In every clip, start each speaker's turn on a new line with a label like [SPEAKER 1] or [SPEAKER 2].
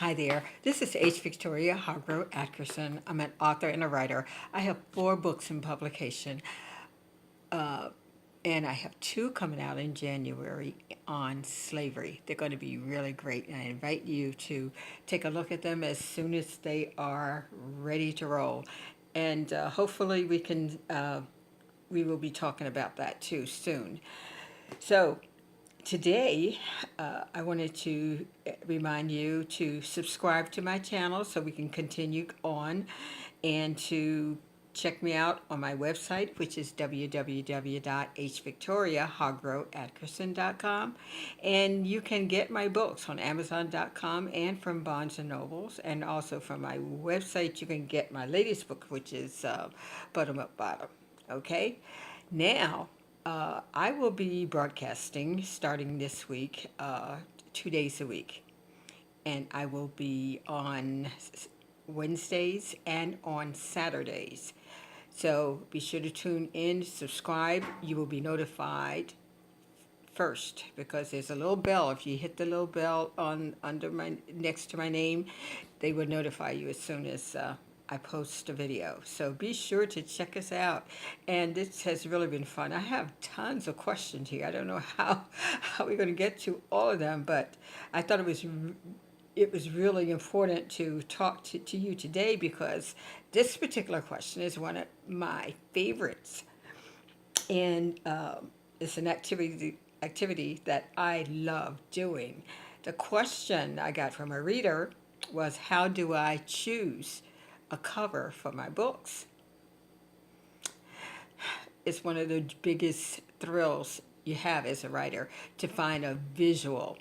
[SPEAKER 1] Hi there. This is H. Victoria Hargrove Atkerson. I'm an author and a writer. I have 4 books in publication, and I have 2 coming out in January on slavery. They're going to be really great, and I invite you to take a look at them as soon as they are ready to roll. And hopefully, we will be talking about that too soon. So, today, I wanted to remind you to subscribe to my channel so we can continue on and to check me out on my website, which is www.hvictoriahargroveatkerson.com. And you can get my books on Amazon.com and from Barnes& and Nobles. And also from my website, you can get my latest book, which is Bottom Up Bottom. Okay? Now, I will be broadcasting starting this week, 2 days a week. And I will be on Wednesdays and on Saturdays. So be sure to tune in, subscribe. You will be notified first because there's a little bell. If you hit the little bell on under my next to my name, they will notify you as soon as I post a video. So be sure to check us out. And this has really been fun. I have tons of questions here. I don't know how we're going to get to all of them, but I thought it was really important to talk to you today because this particular question is one of my favorites. And it's an activity that I love doing. The question I got from a reader was, how do I choose a cover for my books? It's one of the biggest thrills you have as a writer to find a visual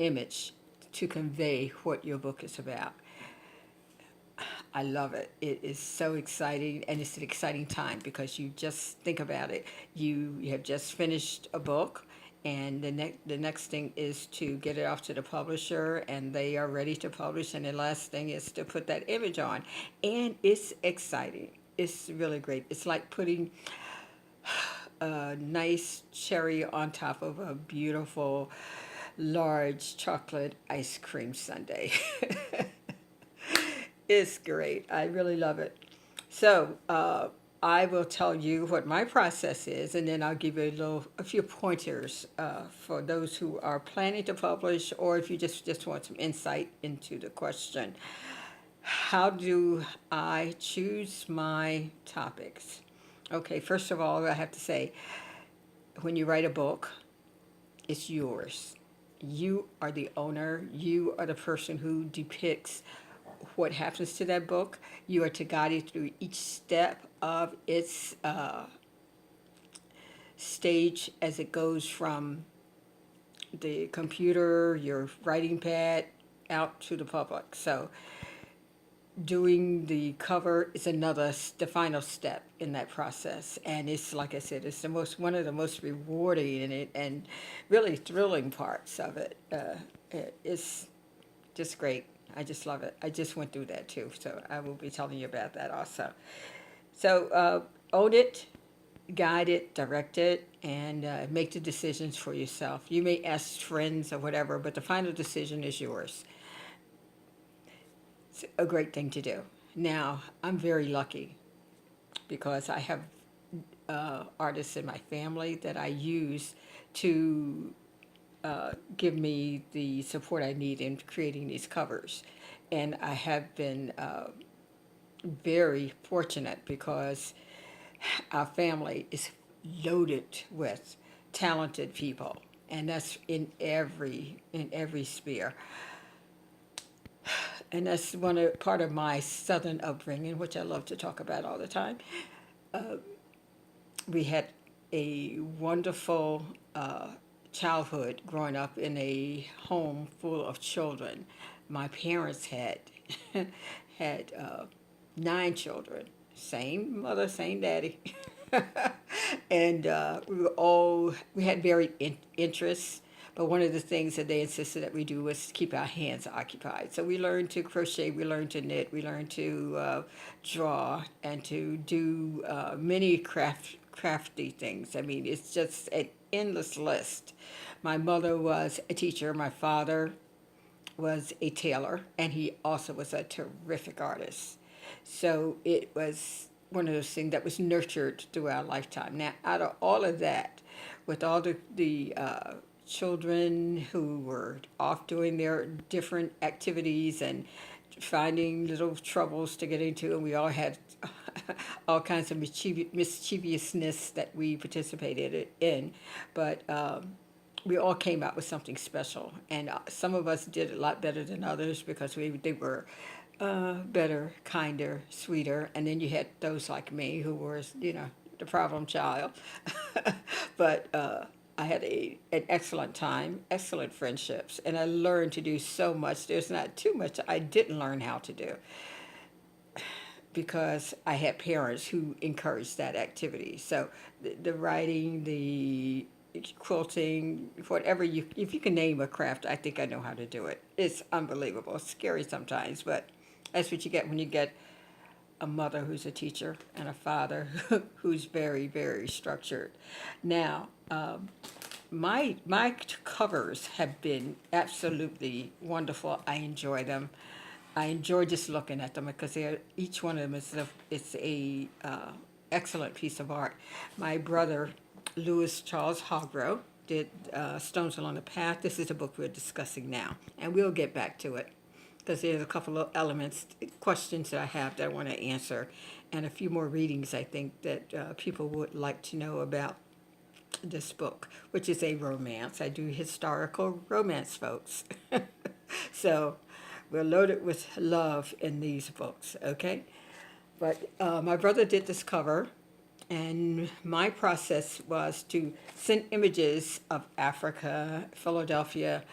[SPEAKER 1] image to convey what your book is about. I love it. It is so exciting, and it's an exciting time because you just think about it. You have just finished a book, and the next thing is to get it off to the publisher, and they are ready to publish. And the last thing is to put that image on, and it's exciting. It's really great. It's like putting a nice cherry on top of a beautiful, large chocolate ice cream sundae. It's great. I really love it. So I will tell you what my process is, and then I'll give you a few pointers for those who are planning to publish, or if you just want some insight into the question. How do I choose my topics? Okay, first of all, I have to say, when you write a book, it's yours. You are the owner. You are the person who depicts what happens to that book. You are to guide it through each step of its stage as it goes from the computer, your writing pad, out to the public. So doing the cover is the final step in that process, and it's like I said, it's one of the most rewarding and really thrilling parts of it. It's just great. I just love it. I just went through that too, so I will be telling you about that also. So own it, guide it, direct it, and make the decisions for yourself. You may ask friends or whatever, but the final decision is yours. It's a great thing to do. Now, I'm very lucky because I have artists in my family that I use to give me the support I need in creating these covers. And I have been very fortunate because our family is loaded with talented people, and that's in every sphere. And that's part of my Southern upbringing, which I love to talk about all the time. We had a wonderful childhood growing up in a home full of children. My parents had had 9 children, same mother, same daddy, and we had varied interests. But one of the things that they insisted that we do was keep our hands occupied. So we learned to crochet, we learned to knit, we learned to draw, and to do many crafty things. I mean, it's just an endless list. My mother was a teacher. My father was a tailor, and he also was a terrific artist. So it was one of those things that was nurtured through our lifetime. Now, out of all of that, with all the children who were off doing their different activities and finding little troubles to get into, and we all had all kinds of mischievousness that we participated in, but we all came out with something special, and some of us did a lot better than others because they were better, kinder, sweeter, and then you had those like me who were, the problem child. But I had an excellent time, excellent friendships, and I learned to do so much. There's not too much I didn't learn how to do because I had parents who encouraged that activity. So the writing, the quilting, whatever if you can name a craft, I think I know how to do it. It's unbelievable. It's scary sometimes, but that's what you get when you get a mother who's a teacher and a father who's very, very structured. Now, my covers have been absolutely wonderful. I enjoy them. I enjoy just looking at them because each one of them is a excellent piece of art. My brother, Louis Charles Hogro, did Stones Along the Path. This is a book we're discussing now, and we'll get back to it because there's a couple of elements, questions that I have that I want to answer, and a few more readings I think that people would like to know about this book, which is a romance. I do historical romance, folks. So we're loaded with love in these books, okay? But my brother did this cover, and my process was to send images of Africa, Philadelphia,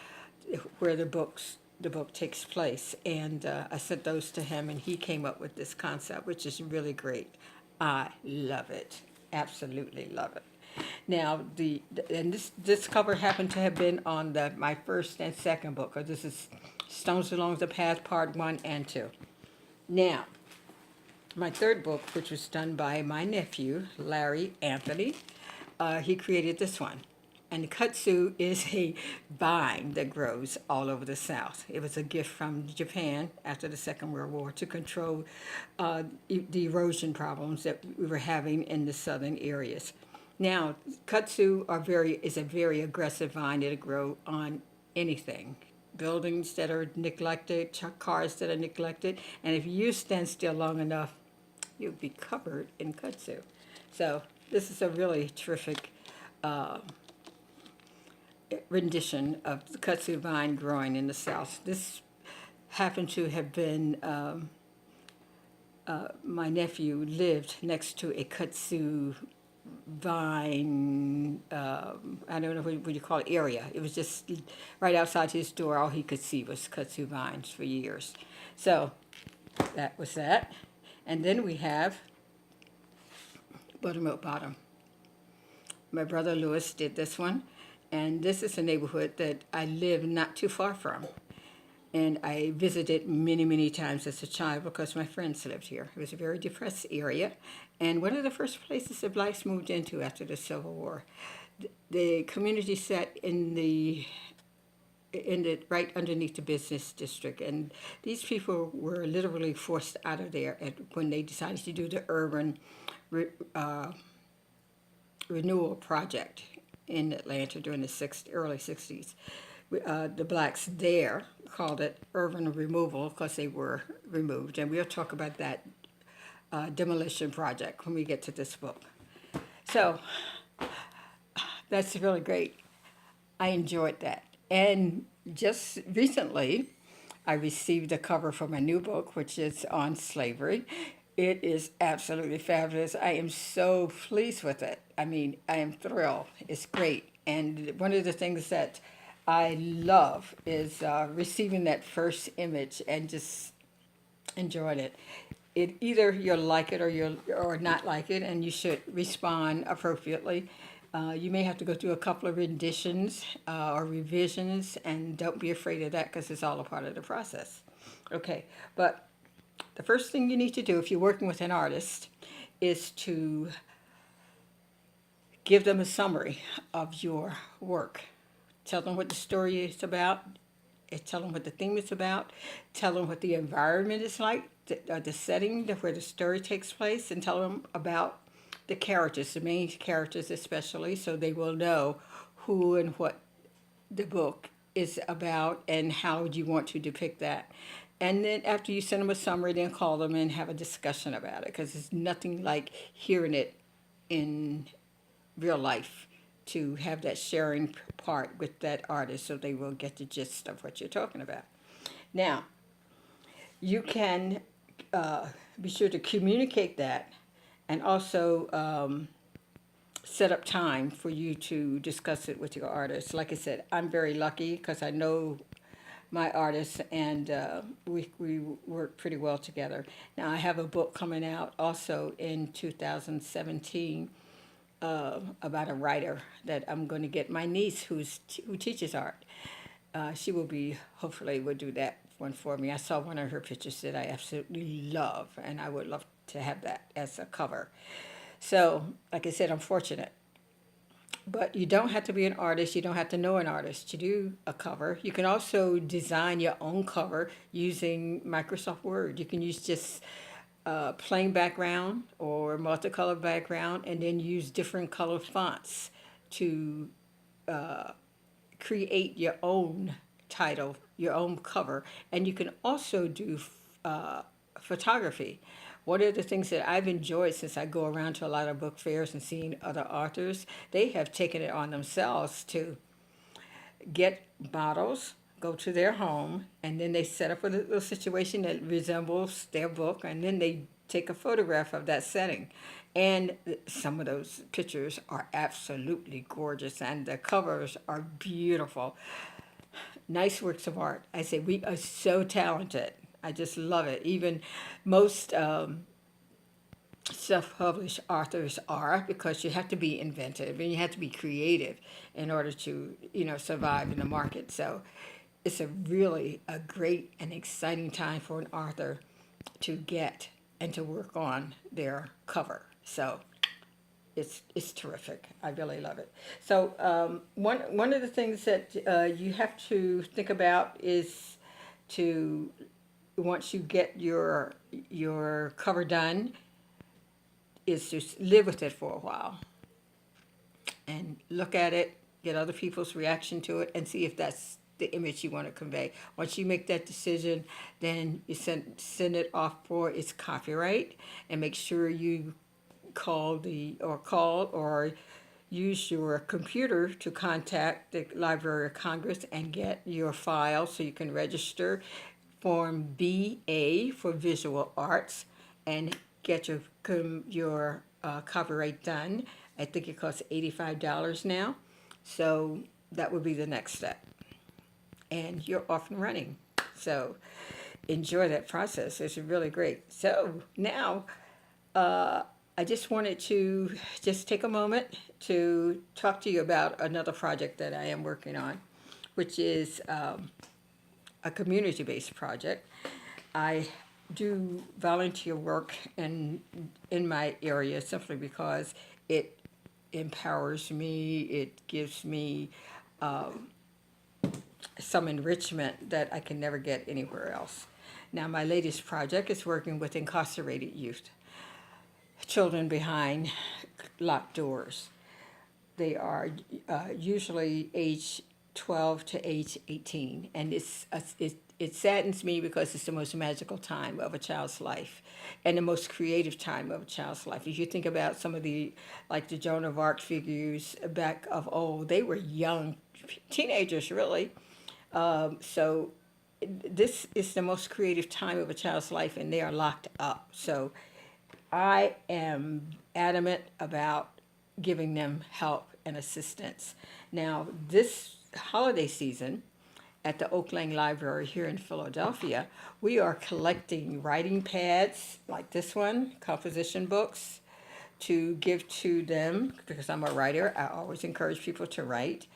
[SPEAKER 1] where the book takes place, and I sent those to him, and he came up with this concept, which is really great. I love it, absolutely love it. Now, and this cover happened to have been on my first and second book, because this is Stones Along the Path, Part 1 and 2. Now, my third book, which was done by my nephew, Larry Anthony, he created this one. And kudzu is a vine that grows all over the South. It was a gift from Japan after the Second World War to control the erosion problems that we were having in the southern areas. Now, kudzu is a very aggressive vine that'll grow on anything. Buildings that are neglected, cars that are neglected, and if you stand still long enough, you'll be covered in kudzu. So this is a really terrific rendition of the kudzu vine growing in the South. This happened to have been my nephew lived next to a kudzu vine, I don't know what you call it, area. It was just right outside his door. All he could see was kudzu vines for years. So that was that. And then we have Buttermilk Bottom. My brother Louis did this one. And this is a neighborhood that I live not too far from. And I visited many, many times as a child because my friends lived here. It was a very depressed area, and one of the first places that blacks moved into after the Civil War. The community sat in the right underneath the business district, and these people were literally forced out of there when they decided to do the urban renewal project in Atlanta during the early 60s. The blacks there called it urban removal because they were removed, and we'll talk about that demolition project when we get to this book. So that's really great. I enjoyed that. And just recently, I received a cover for my new book, which is on slavery. It is absolutely fabulous. I am so pleased with it. I mean, I am thrilled. It's great. And one of the things that I love is receiving that first image and just enjoying it. Either you'll like it or not like it, and you should respond appropriately. You may have to go through a couple of renditions or revisions, and don't be afraid of that because it's all a part of the process. Okay, but the first thing you need to do if you're working with an artist is to give them a summary of your work. Tell them what the story is about Tell them what the theme is about, tell them what the environment is like, the setting where the story takes place, and tell them about the characters, the main characters especially, so they will know who and what the book is about and how you want to depict that. And then after you send them a summary, then call them and have a discussion about it, because it's nothing like hearing it in real life, to have that sharing part with that artist so they will get the gist of what you're talking about. Now, you can be sure to communicate that, and also set up time for you to discuss it with your artist. Like I said, I'm very lucky because I know my artists, and we work pretty well together. Now, I have a book coming out also in 2017 about a writer that I'm going to get my niece, who teaches art. She will be, hopefully will do that one for me. I saw one of her pictures that I absolutely love, and I would love to have that as a cover. So, like I said, I'm fortunate. But you don't have to be an artist. You don't have to know an artist to do a cover. You can also design your own cover using Microsoft Word. You can use just plain background or multicolor background, and then use different color fonts to create your own title, your own cover. And you can also do photography. One of the things that I've enjoyed since I go around to a lot of book fairs and seeing other authors, they have taken it on themselves to get models, go to their home, and then they set up a little situation that resembles their book, and then they take a photograph of that setting. And some of those pictures are absolutely gorgeous, and the covers are beautiful. Nice works of art. I say we are so talented. I just love it. Even most self-published authors are, because you have to be inventive and you have to be creative in order to, survive in the market. So it's a great and exciting time for an author to get and to work on their cover. So it's terrific. I really love it. So one of the things that you have to think about is to, once you get your cover done, is to live with it for a while and look at it, get other people's reaction to it, and see if that's the image you want to convey. Once you make that decision, then you send it off for its copyright, and make sure you call or use your computer to contact the Library of Congress and get your file so you can register Form BA for visual arts and get your copyright done. I think it costs $85 now. So that would be the next step. And you're off and running. So enjoy that process. It's really great. So now I just wanted to just take a moment to talk to you about another project that I am working on, which is a community-based project. I do volunteer work in my area simply because it empowers me. It gives me some enrichment that I can never get anywhere else. Now, my latest project is working with incarcerated youth, children behind locked doors. They are usually age 12 to age 18, and it saddens me because it's the most magical time of a child's life and the most creative time of a child's life. If you think about some of like the Joan of Arc figures back of old, they were young teenagers, really. So this is the most creative time of a child's life, and they are locked up. So I am adamant about giving them help and assistance. Now, this holiday season at the Oak Lane Library here in Philadelphia, we are collecting writing pads like this one, composition books, to give to them because I'm a writer. I always encourage people to write.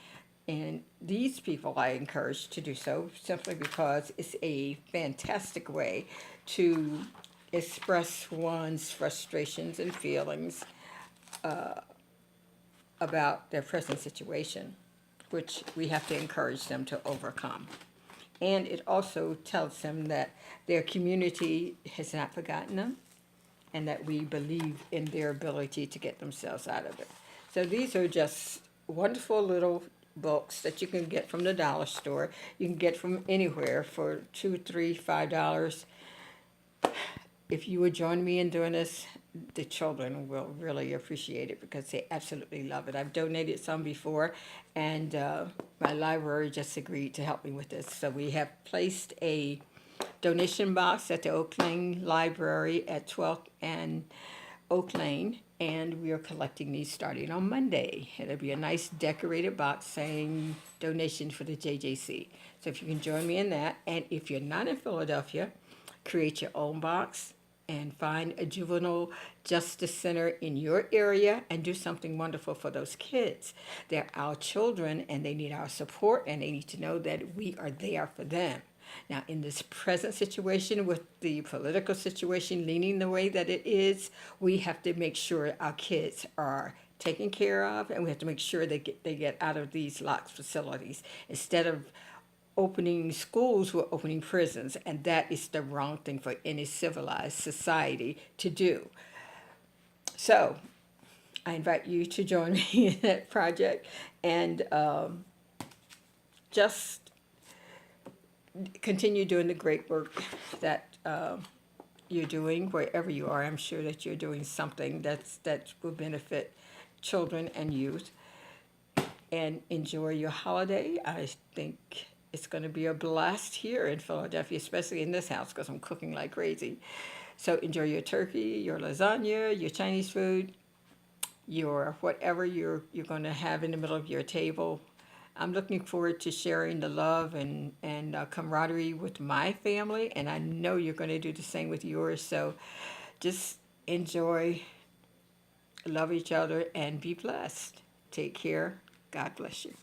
[SPEAKER 1] And these people I encourage to do so simply because it's a fantastic way to express one's frustrations and feelings about their present situation, which we have to encourage them to overcome. And it also tells them that their community has not forgotten them and that we believe in their ability to get themselves out of it. So these are just wonderful little books that you can get from the dollar store. You can get from anywhere for $2, $3, $5. If you would join me in doing this, the children will really appreciate it because they absolutely love it. I've donated some before, and my library just agreed to help me with this. So we have placed a donation box at the Oak Lane Library at 12th and Oak Lane, and we are collecting these starting on Monday. It'll be a nice decorated box saying donation for the JJC. So if you can join me in that, and if you're not in Philadelphia, create your own box and find a juvenile justice center in your area and do something wonderful for those kids. They're our children and they need our support and they need to know that we are there for them. Now, in this present situation with the political situation leaning the way that it is, we have to make sure our kids are taken care of and we have to make sure they get out of these locked facilities. Instead of opening schools, we're opening prisons, and that is the wrong thing for any civilized society to do. So, I invite you to join me in that project and just continue doing the great work that you're doing wherever you are. I'm sure that you're doing something that will benefit children and youth. And enjoy your holiday. I think it's going to be a blast here in Philadelphia, especially in this house because I'm cooking like crazy. So enjoy your turkey, your lasagna, your Chinese food, your whatever you're going to have in the middle of your table. I'm looking forward to sharing the love and camaraderie with my family, and I know you're going to do the same with yours. So just enjoy, love each other, and be blessed. Take care. God bless you.